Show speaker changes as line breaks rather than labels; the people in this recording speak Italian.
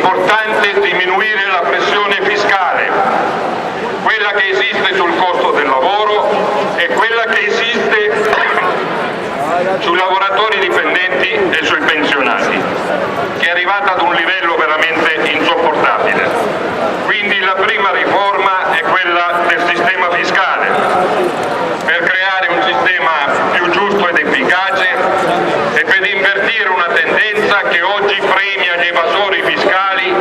importante diminuire la pressione fiscale, quella che esiste sul costo del lavoro e quella che esiste sui lavoratori dipendenti e sui pensionati, che è arrivata ad un livello veramente insopportabile. Quindi la prima riforma è quella del sistema fiscale, per creare un sistema più giusto ed efficace e per invertire una tendenza che oggi premia gli evasori fiscali